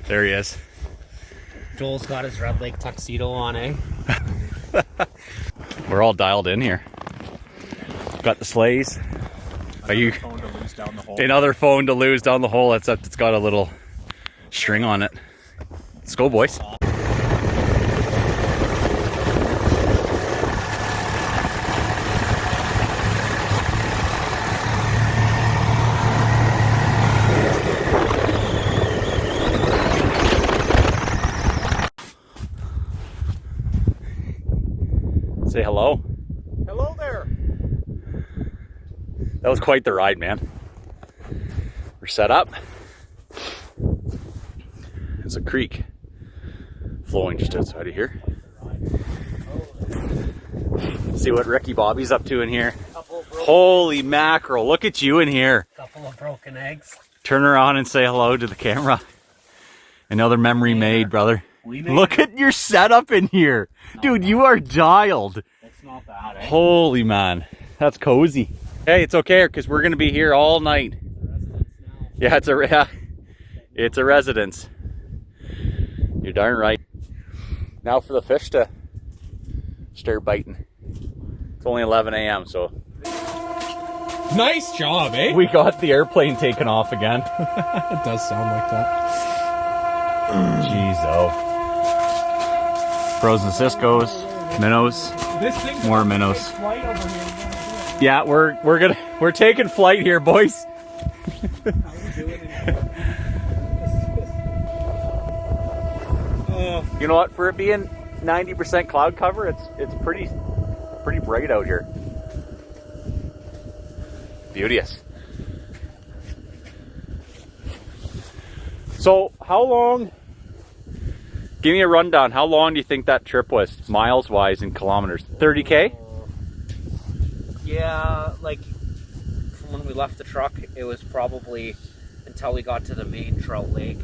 There he is. Joel's got his Red Lake tuxedo on, eh? We're all dialed in here. Got the sleighs. Are you Phone to lose down the hole. another phone to lose down the hole? Except it's got a little string on it. Let's go, boys. Say hello. Hello there. That was quite the ride, man. We're set up. There's a creek flowing just outside of here. See what Ricky Bobby's up to in here. Holy mackerel, look at you in here. Couple of broken eggs. Turn around and say hello to the camera. Another memory made, brother. Look at your setup in here. Dude, you are dialed. It's not bad, eh? Holy man, that's cozy. Hey, it's okay because we're gonna be here all night. Yeah, it's a residence. You're darn right. Now for the fish to start biting. It's only 11 a.m. so Nice job, eh? we got the airplane taken off again. It does sound like that. Jeez, oh. Frozen Cisco's, minnows, more minnows. Yeah, we're taking flight here, boys. You know what? For it being 90% cloud cover, it's pretty bright out here. Beauteous. So, how long? Give me a rundown. How long do you think that trip was, miles wise in kilometers? 30K? Yeah, like from when we left the truck, it was probably until we got to the main Trout Lake,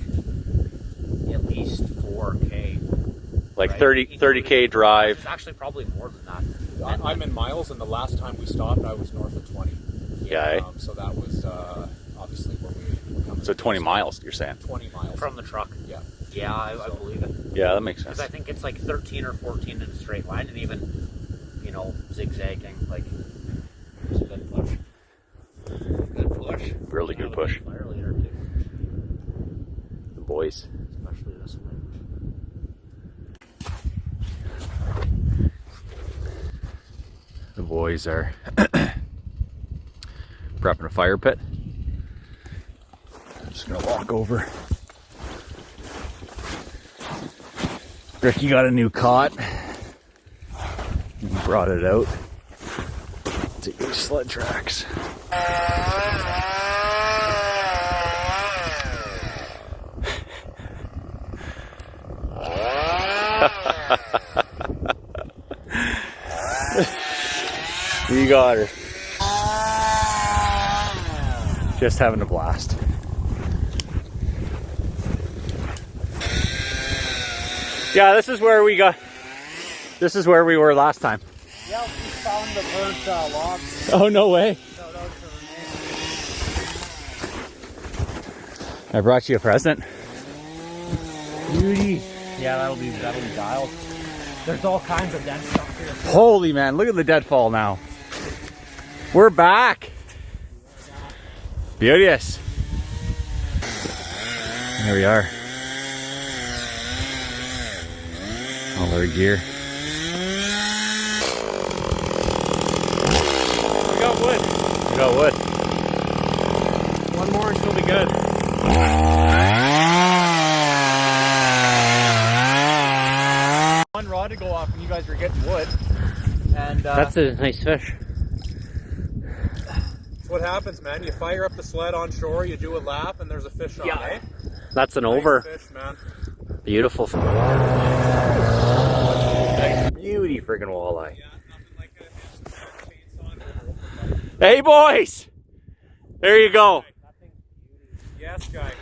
at least 4K. Like right? 30K drive. It's actually probably more than that. I'm in miles, and the last time we stopped, I was north of 20. Yeah. So that was obviously where we were coming. So 20 miles, you're saying? 20 miles. From the truck. Yeah. Yeah, I believe it. Yeah, that makes sense. Because I think it's like 13 or 14 in a straight line, and even, zigzagging. Like, it's a good push. Good push. Really good push. Fire leader too. The boys. Especially this one. The boys are prepping a fire pit. I'm just gonna walk over. Ricky got a new cot. He brought it out. Take these sled tracks. You got her. Just having a blast. Yeah, this is where we were last time. Yeah, we found the burnt logs. Oh, no way. Shout out to Renee. I brought you a present. Beauty. Yeah, that'll be dialed. There's all kinds of dead stuff here. Holy man, look at the deadfall now. We're back. Beauteous. There we are. All our gear. We got wood. We got wood. One more and she'll be good. One rod to go off, and you guys were getting wood. And That's a nice fish. that's what happens, man. You fire up the sled on shore, you do a lap, and there's a fish on, eh? That's an Nice over. fish, man. Beautiful. Beauty friggin' walleye. Yeah, nothing like a chainsaw. Hey boys! There you go. Yes, guy.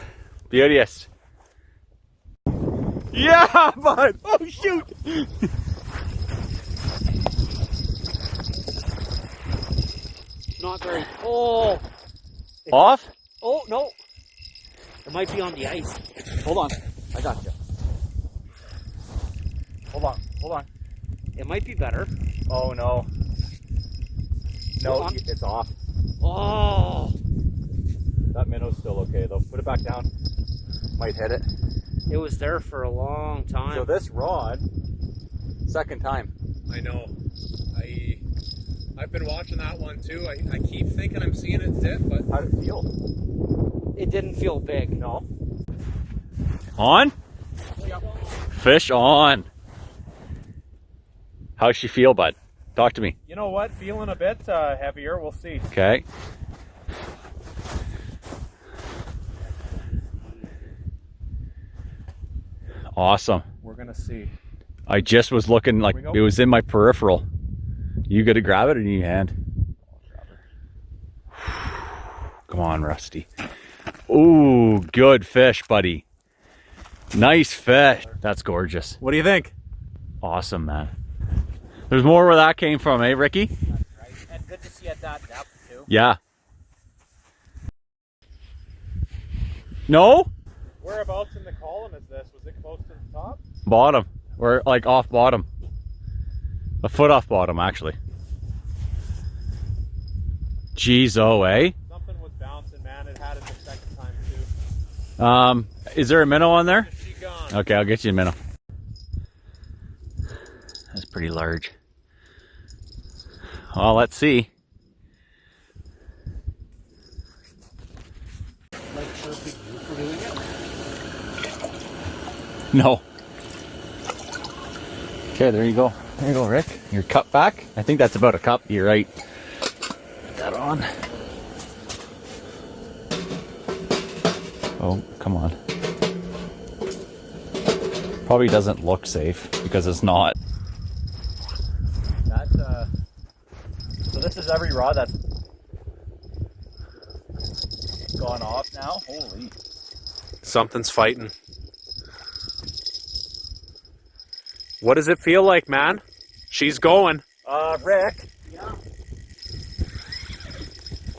Beauteous. Yeah, bud! Oh shoot! Not very. Oh! Off? Oh, no! It might be on the ice. Hold on. I got you. Hold on, hold on. It might be better. Oh no. No, Hold on. it's off. Oh, That minnow's still okay though. Put it back down. Might hit it. it was there for a long time. So this rod, second time. I know. I've been watching that one too. I keep thinking I'm seeing it dip, but How did it feel? It didn't feel big. No. On? Fish on. How's she feel, bud? Talk to me. You know what? Feeling a bit heavier. We'll see. Okay. Awesome. We're gonna see. I just was looking like we go. it was in my peripheral. You gotta grab it in your hand. Come on, Rusty. Ooh, good fish, buddy. Nice fish. That's gorgeous. What do you think? Awesome, man. There's more where that came from, eh, Ricky? That's right. And good to see at that depth too. Yeah. No? Whereabouts in the column is this? Was it close to the top? Bottom. Or like off bottom. A foot off bottom, actually. Jeez, oh, eh? Something was bouncing, man. It had it the second time too. Is there a minnow on there? Is she gone? Okay, I'll get you a minnow. That's pretty large. Well, let's see. Like chirping you for doing it. No. Okay, there you go. There you go, Rick. Your cup back. I think that's about a cup. You're right. Put that on. Oh, come on. Probably doesn't look safe because it's not. That, so this is every rod that's gone off now? Holy. something's fighting. What does it feel like, man? She's going. Rick. Yeah.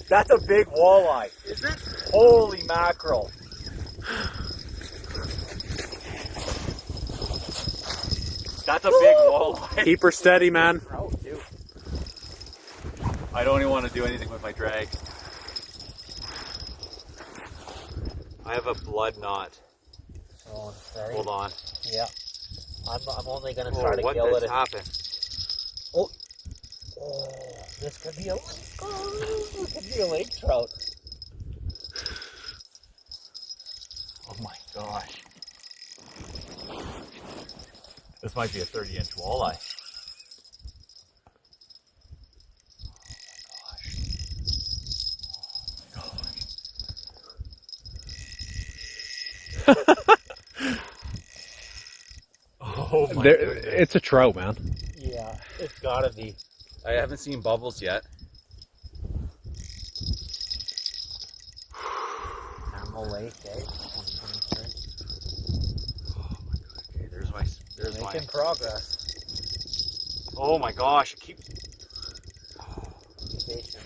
That's a big walleye. Is it? Holy mackerel. That's a big walleye. Keep her steady, man. Trout, too. I don't even want to do anything with my drag. I have a blood knot. Oh, sorry. Hold on. Yeah. I'm only gonna try to what gill has it. happened? Oh, this could be a lake trout. Oh my gosh. This might be a 30-inch walleye. Oh my goodness. It's a trout, man. Yeah, it's gotta be. I haven't seen bubbles yet. Animal Lake, eh? 2023. Okay, there's my. Making progress. Oh my gosh! I keep. Be patient.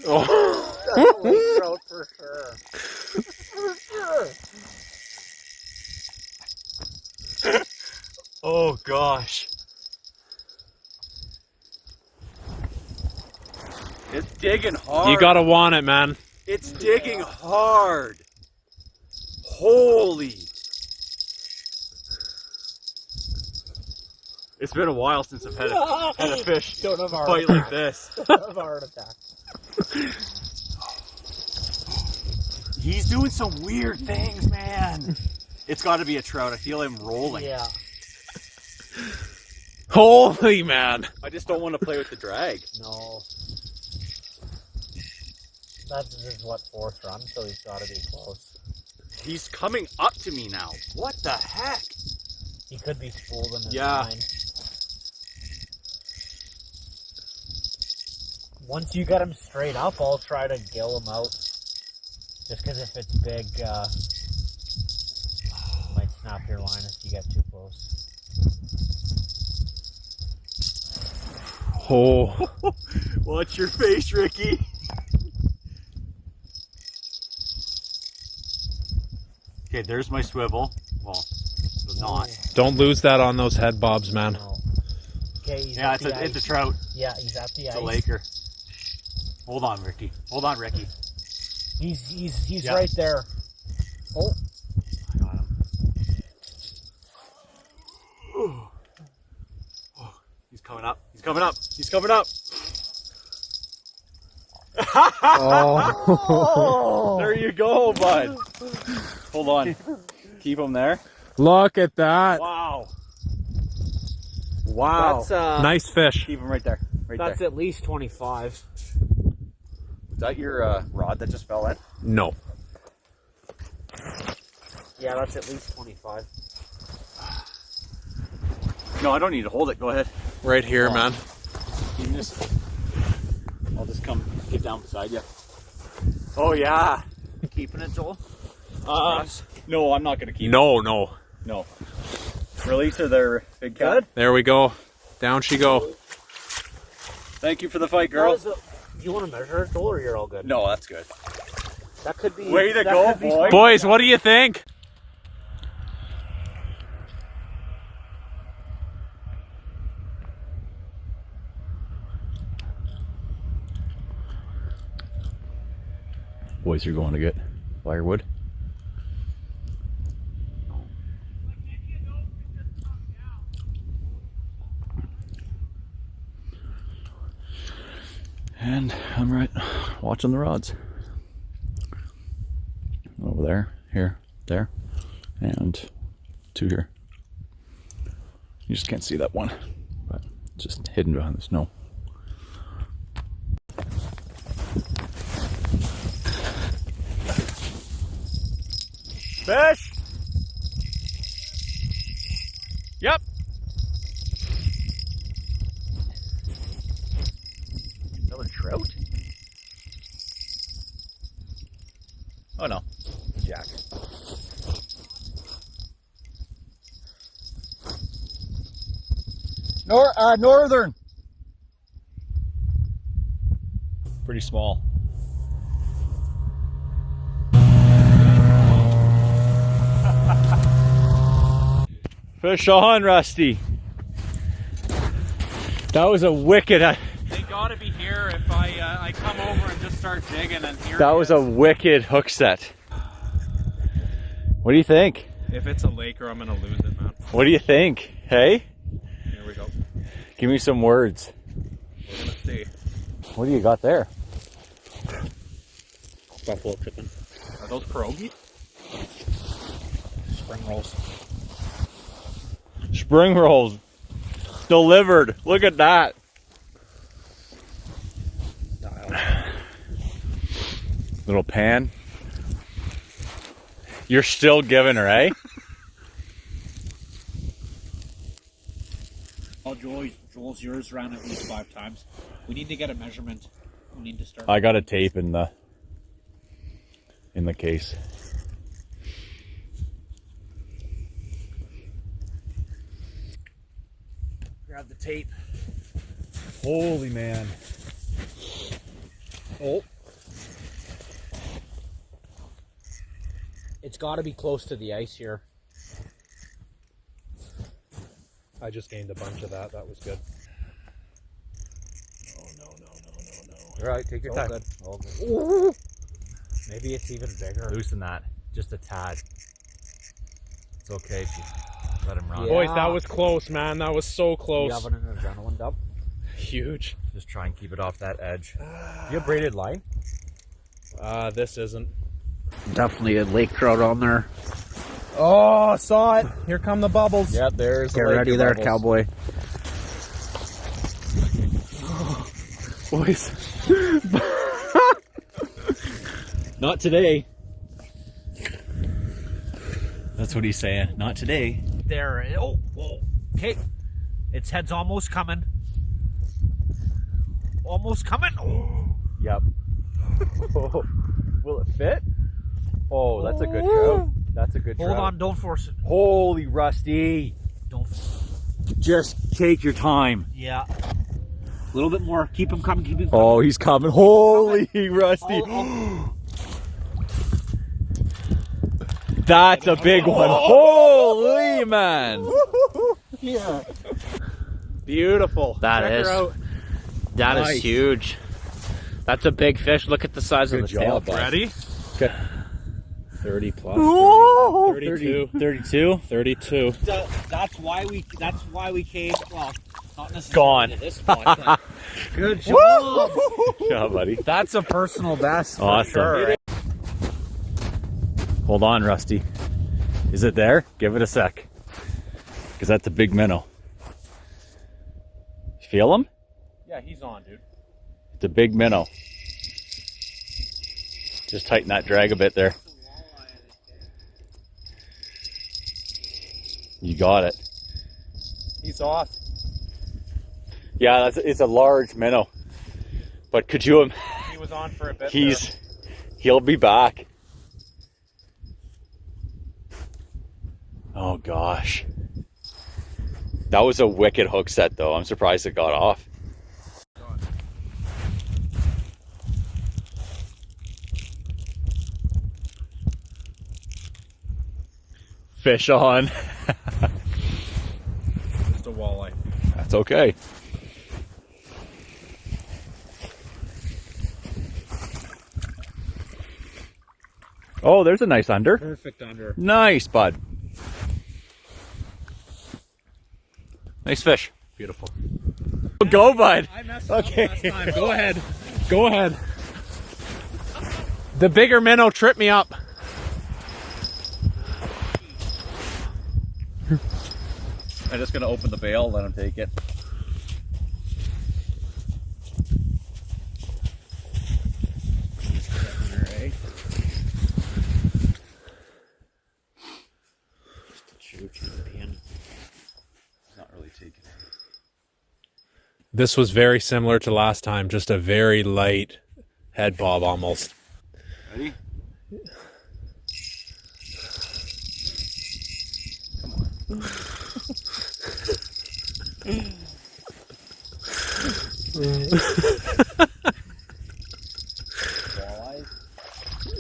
Oh. That's a lake trout for sure. For sure. Oh gosh! It's digging hard. You gotta want it, man. It's digging hard. Holy! It's been a while since I've had a fish Don't have a fight like this. Don't have a heart attack. He's doing some weird things, man. It's got to be a trout. I feel him rolling. Yeah. Holy man. I just don't want to play with the drag. No. That's just what, fourth run, so he's gotta be close. He's coming up to me now. What the heck? He could be spooled in his Yeah. line. Once you get him straight up, I'll try to gill him out. Just because if it's big, might snap your line if you get too close. Oh. Watch your face, Ricky. Okay, there's my swivel. Well, so not. Don't lose that on those head bobs, man. No. Okay, he's Yeah, at the it's a ice. trout. Yeah, he's at the It's ice. a Laker. Hold on, Ricky. Hold on, Ricky. He's Yeah. right there. Oh, I got him. Oh, he's coming up. He's coming up. He's coming up. Oh. There you go, bud. Hold on. Keep him there. Look at that. Wow. Wow. that's Nice fish. Keep him right there. Right that's there. at least 25. Was that your rod that just fell in? No. Yeah, that's at least 25. No, I don't need to hold it. Go ahead. Right here, Oh. man. You can just, I'll just come get down beside you. Oh, yeah. Keeping it, Joel? No, I'm not going to keep it. No. No. Release her there, big cat. There we go. Down she go. Thank you for the fight, girl. Do you want to measure it, Joel, or you're all good? No, that's good. That could be. Way to that go, could be boy. Boys, what do you think? Boys, you're going to get firewood. And I'm right watching the rods. Over there, here, there, and two here. You just can't see that one, but it's just hidden behind the snow. Fish! Yep. Another trout? Oh no, jack. Northern. Pretty small. Fish on, Rusty. That was a wicked. They gotta be here if I come over and just start digging and here. That was a wicked hook set. What do you think? If it's a Laker, I'm gonna lose it, man. What do you think? Hey, Here we go. give me some words. We're gonna see. What do you got there? Buffalo chicken. Are those pierogi? Spring rolls. Spring rolls delivered. Look at that. Little pan. You're still giving her, eh? Oh, Joel's yours ran at least 5 times. We need to get a measurement. We need to start. I got a tape in the case. Grab the tape. Holy man. Oh. It's got to be close to the ice here. I just gained a bunch of that. That was good. All right, take your All time. good. All good. Maybe it's even bigger. Loosen that, just a tad. It's okay if you let him run. Yeah. Boys, that was close, man. That was so You close. having an adrenaline dump? Huge. Just try and keep it off that edge. Do you have braided line? This isn't. Definitely a lake trout on there. Oh, saw it. Here come the bubbles. Yep, there's Get ready there, cowboy. Boys. Not today. That's what he's saying. Not today. There. Oh, whoa. Okay. Its head's almost coming. Almost coming. Oh. Yep. Will it fit? Oh, that's a good trout. That's a good trout. Hold on. Don't force it. Holy Rusty. Don't. Just take your time. Yeah. A little bit more. Keep him coming. Keep him coming. Oh, he's coming. Holy Rusty. That's a big one. Holy man. Yeah. Beautiful. That Check is. her out. That Nice. is huge. That's a big fish. Look at the size of the tail. bud. Ready? 30 plus. Whoa! 32. 32. 32. That's why we came. Well, not necessarily Gone. to this point. But good job. Yeah, buddy. That's a personal best. For Awesome. sure. Hold on, Rusty. Is it there? Give it a sec. Because that's a big minnow. You feel him? Yeah, he's on, dude. It's a big minnow. Just tighten that drag a bit there. You got it. He's off. Yeah, it's a large minnow. But could you He was on for a bit. he'll be back. Oh gosh. That was a wicked hook set though. I'm surprised it got off. Fish on. Just a walleye. That's okay. Oh, there's a nice under. Perfect under. Nice, bud. Nice fish. Beautiful. Go, bud. I messed Okay. up last time. Go ahead. Go ahead. The bigger minnow tripped me up. I'm just gonna open the bail, let him take it. Not really taking it. This was very similar to last time, just a very light head bob almost. Ready?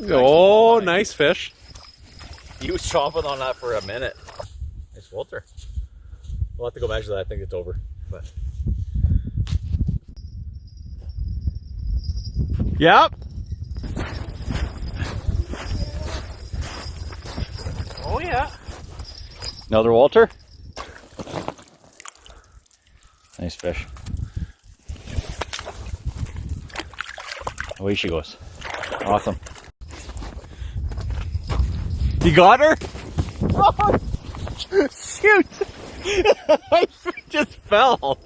Oh, nice fish. He was chomping on that for a minute. Nice filter. We'll have to go measure that. I think it's over. But yep. Oh, yeah. Another Walter. Nice fish. Away she goes. Awesome. You got her? Oh, shoot! I just fell.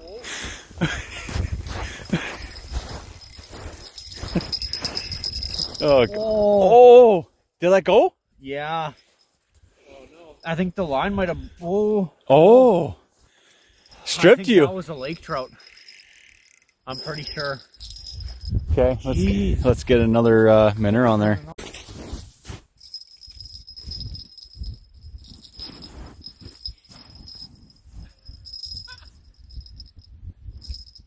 Oh, did that go? Yeah. I think the line might have. Oh. Oh, I stripped think you. That was a lake trout. I'm pretty sure. Okay, let's get another minnow on there.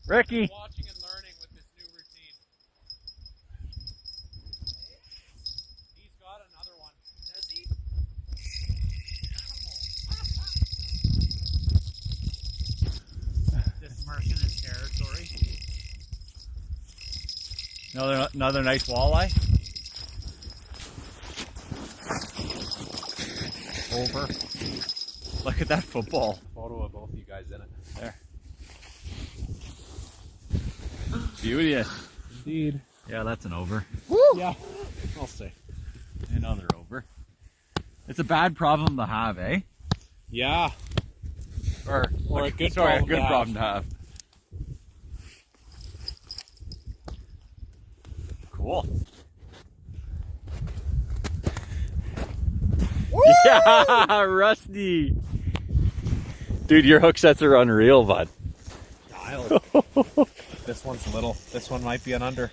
Ricky. Watching and learning with this new routine. He's got another one. Does he? This marking his territory. Another nice walleye. Over. Look at that football. Photo of both of you guys in it. There. Beauty. Indeed. Yeah, that's an over. Yeah. I'll say. Another over. It's a bad problem to have, eh? Yeah. Or a good sorry, problem a good to have. problem to have. Cool. Yeah, Rusty. Dude, your hook sets are unreal, bud. Dialed. This one's little. This one might be an under.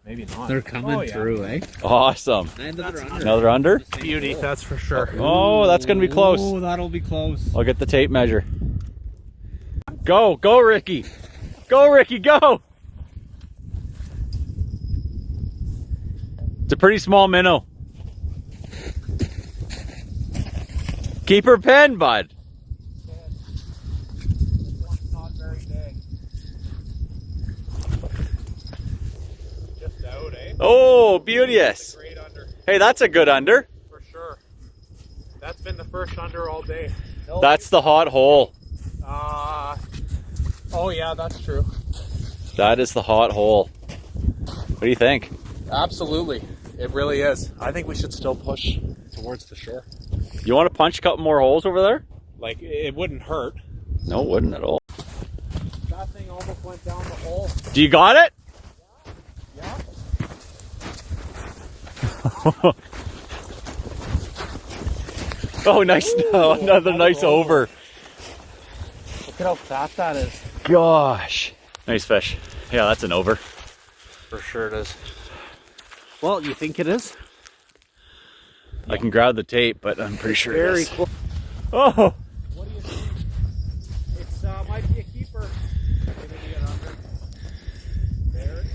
Maybe not. They're coming through, eh? Awesome. Another under. Another under? Beauty, that's for sure. Oh, that's going to be close. Oh, that'll be close. I'll get the tape measure. Go, go, Ricky. Go, Ricky, go. It's a pretty small minnow. Keeper pin, bud. One's not very big. Just out, eh? Oh, beauteous. Great under. Hey, that's a good under. For sure. That's been the first under all day. That's the hot hole. Oh yeah, that's true. That is the hot hole. What do you think? Absolutely. It really is. I think we should still push towards the shore. You want to punch a couple more holes over there? Like, it wouldn't hurt. No, it wouldn't at all. That thing almost went down the hole. Do you got it? Yeah. Oh, nice. No, another nice over. Look at how fat that is. Gosh. Nice fish. Yeah, that's an over. For sure it is. Well, you think it is? I can grab the tape, but I'm pretty sure it Very is. cool. Oh! What do you think? It's might be a keeper. Maybe we get under. There it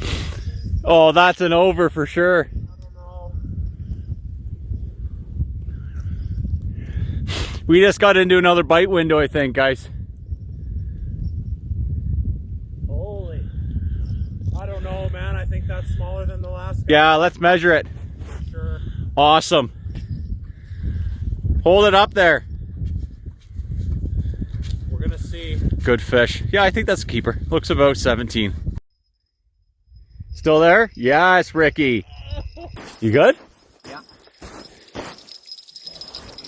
is. Oh, that's an over for sure. I don't know. We just got into another bite window, I think, guys. Holy. I don't know, man. I think that's smaller than the last guy. Yeah, let's measure it. For sure. Awesome. Hold it up there. We're gonna see. Good fish. Yeah, I think that's a keeper. Looks about 17. Still there? Yes, Ricky. You good? Yeah.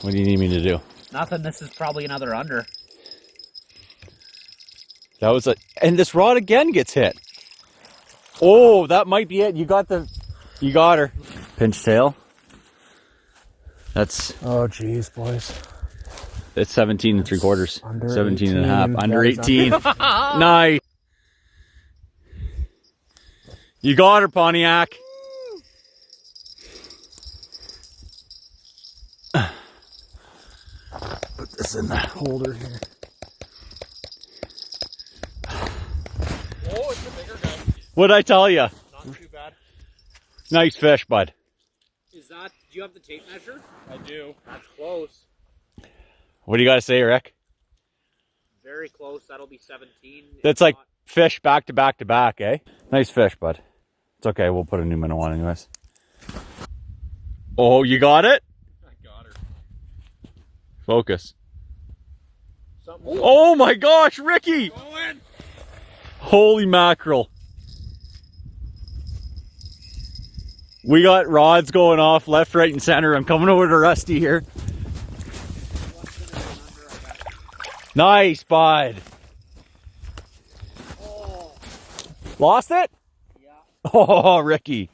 What do you need me to do? Nothing. This is probably another under. That was and this rod again gets hit. Oh, that might be it. You got her. Pinch tail. That's Oh, geez, boys. it's 17 and 3/4. Under 17 and a half. 18. Under That is 18. Nice. You got her, Pontiac. Put this in the holder here. Oh, it's a bigger guy. What'd I tell you? Not too bad. Nice fish, bud. Is that? Do you have the tape measure? I do. That's close. What do you got to say, Rick? Very close. That'll be 17. That's like fish back to back to back, eh? Nice fish, bud. It's okay. We'll put a new minnow on anyways. Oh, you got it? I got her. Focus. Something. Oh my gosh, Ricky! Going. Holy mackerel. We got rods going off left, right, and center. I'm coming over to Rusty here. Nice, bud. Oh, Lost it? yeah. Oh, Ricky.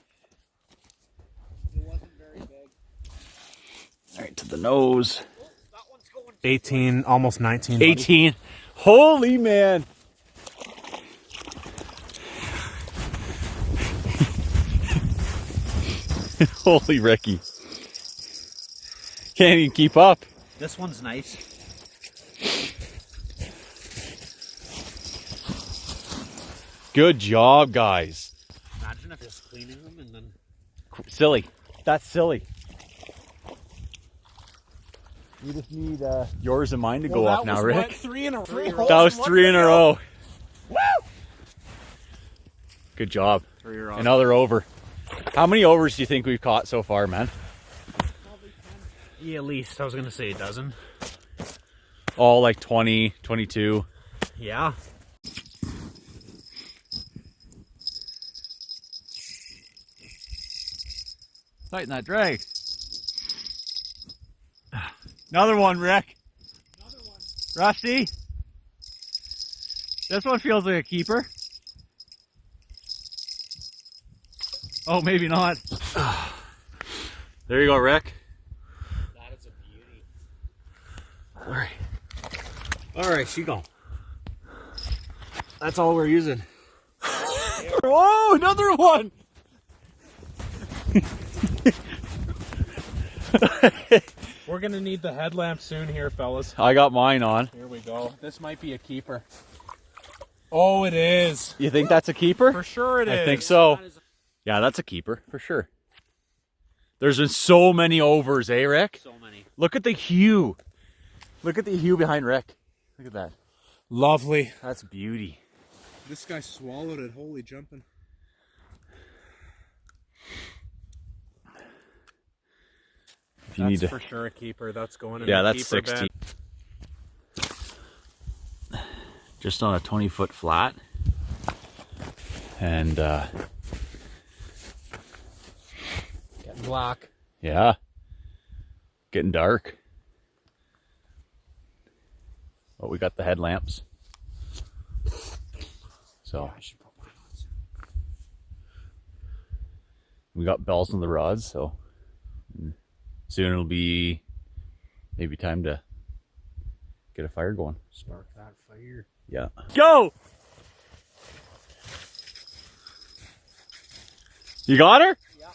It wasn't very big. All right, to the nose. Oh, that one's going. 18, almost 19. buddy. 18. Holy man. Holy Ricky. Can't even keep up. This one's nice. Good job, guys. Imagine if just cleaning them and then. Silly. That's silly. We just need yours and mine to go off now, Rick. 3 in a row. That was 3 in a row. Woo! Good job. 3 rows. Another over. How many overs do you think we've caught so far, man? Yeah, at least. I was going to say a dozen. All like 20, 22. Yeah. Tighten that drag. Another one, Rick. Another one. Rusty. This one feels like a keeper. Oh, maybe not. There you go, Rick. That is a beauty. All right. All right, she gone. That's all we're using. Oh, another one. We're going to need the headlamp soon here, fellas. I got mine on. Here we go. This might be a keeper. Oh, it is. You think that's a keeper? For sure it is. I think so. Yeah, that's a keeper for sure. There's been so many overs, eh, Rick? So many. Look at the hue. Look at the hue behind Rick. Look at that. Lovely. That's beauty. This guy swallowed it. Holy jumping. If you need to, for sure a keeper. That's going in yeah, the that's keeper 60. bed. Just on a 20-foot flat. And Getting black. yeah, getting dark. But we got the headlamps. So we got bells on the rods, so soon it'll be maybe time to get a fire going. Spark that fire. Yeah. Go! You got her? Yeah.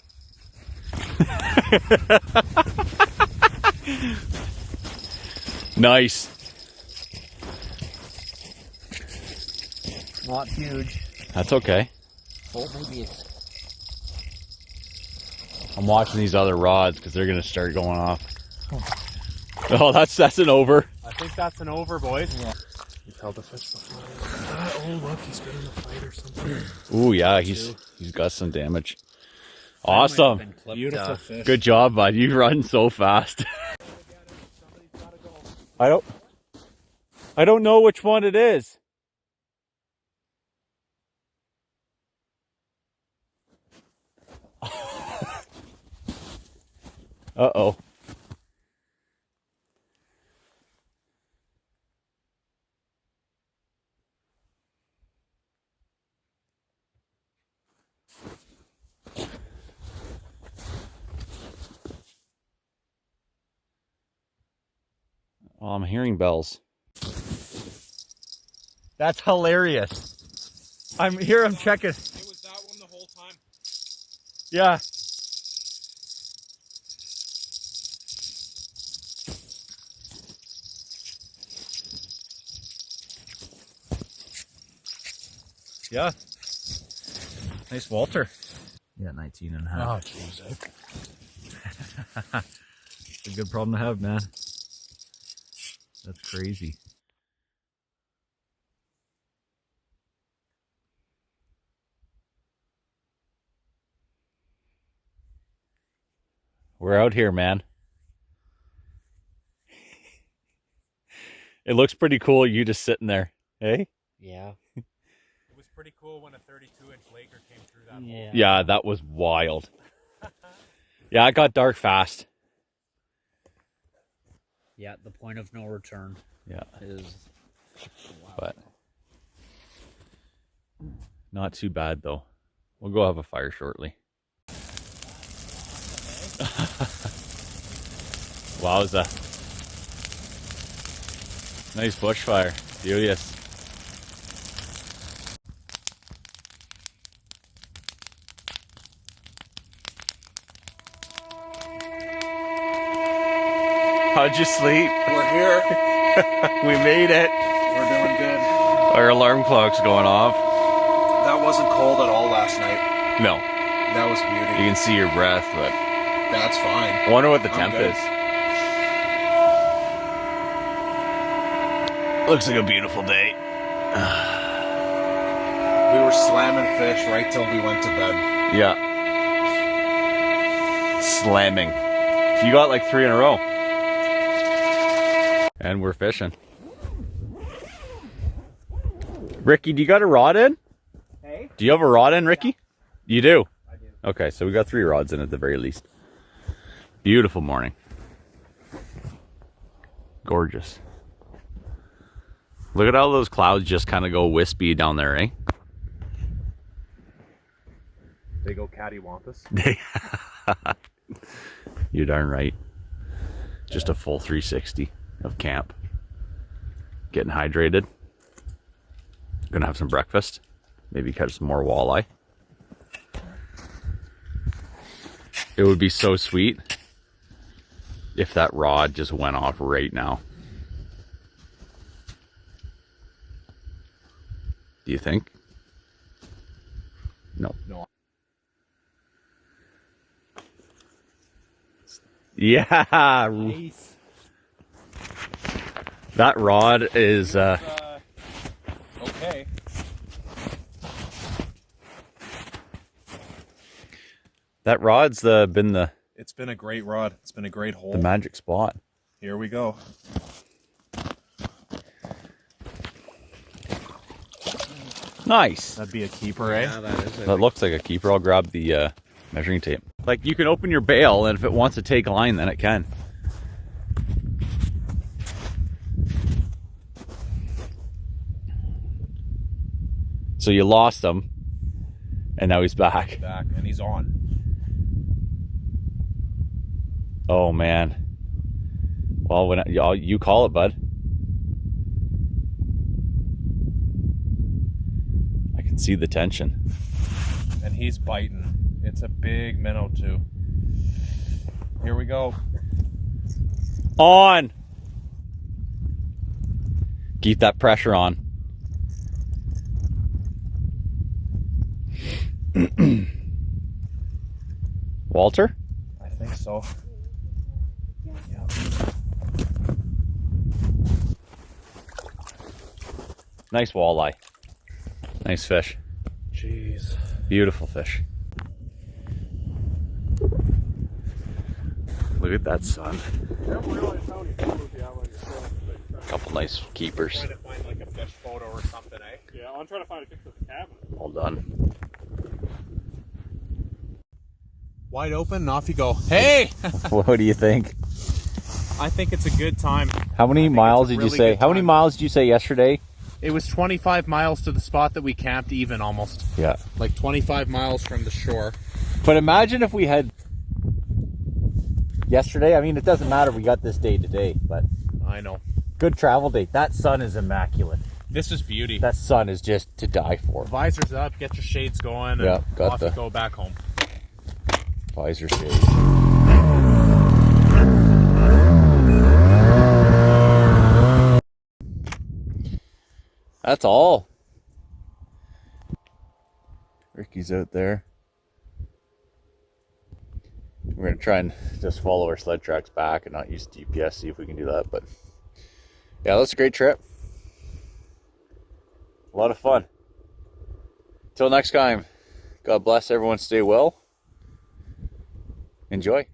Nice. Not huge. That's okay. Oh, maybe it's. I'm watching these other rods because they're gonna start going off. Oh, that's an over. I think that's an over, boys. Yeah. You held the fish before. Oh, look, he's been in a fight or something. Ooh, yeah, he's got some damage. Awesome. Beautiful fish. Good job, bud. You run so fast. I don't know which one it is. Uh-oh. Well, I'm hearing bells. That's hilarious. I'm checking. It was that one the whole time. Yeah. Yeah. Nice Walter. Yeah, 19 and a half. Oh, jeez. It's a good problem to have, man. That's crazy. We're out here, man. It looks pretty cool, you just sitting there, eh? Yeah. It was pretty cool when a 32-inch Laker came through that Yeah. hole. Yeah, that was wild. Yeah, it got dark fast. Yeah, the point of no return Yeah, is. Wow. but not too bad though. We'll go have a fire shortly. Wowza. Nice bushfire. Beauteous. How'd you sleep? We're here. We made it. We're doing good. Our alarm clock's going off. That wasn't cold at all last night. No, That was you beauty. can see your breath, but That's fine. I wonder what the I'm temp good. is. Looks like a beautiful day. We were slamming fish right till we went to bed. Yeah. Slamming. You got like 3 in a row. And we're fishing. Ricky, do you got a rod in? Hey? Do you have a rod in, Ricky? You do? I do. Okay, so we got 3 rods in at the very least. Beautiful morning. Gorgeous. Look at how those clouds just kind of go wispy down there, eh? They go cattywampus. You're darn right. Just a full 360 of camp. Getting hydrated. Gonna have some breakfast. Maybe catch some more walleye. It would be so sweet if that rod just went off right now. Do you think? No. No. Yeah. Nice. That rod is Okay. that rod's been the It's been a great rod. It's been a great hole. magic spot. Here we go. Nice. That'd be a keeper, eh? Yeah, that is it. That looks like a keeper. I'll grab the measuring tape. Like, you can open your bail, and if it wants to take a line, then it can. So you lost him, and now he's back. Back, and he's on. Oh man. Well, when you call it, bud. I can see the tension. And he's biting. It's a big minnow too. Here we go. On. Keep that pressure on. Walter? I think so. Yeah. Nice walleye. Nice fish. Jeez. Beautiful fish. Look at that sun. Couple nice keepers. Trying to find like a fish photo or something, eh? Yeah, I'm trying to find a picture of the cabin. All done. Wide open, and off you go. Hey! What do you think? I think it's a good time. How many miles did you really say? good How many time. miles did you say yesterday? It was 25 miles to the spot that we camped, even almost. Yeah. Like 25 miles from the shore. But imagine if we had yesterday. I mean, it doesn't matter. We got this day today, but I know. good travel date. That sun is immaculate. This is beauty. That sun is just to die for. Visors up, get your shades going, and Yeah, got off the- you go back home. Visor shades. That's all. Ricky's out there. We're going to try and just follow our sled tracks back and not use GPS, see if we can do that. But yeah, that's a great trip. A lot of fun. Till next time, God bless everyone. Stay well. Enjoy.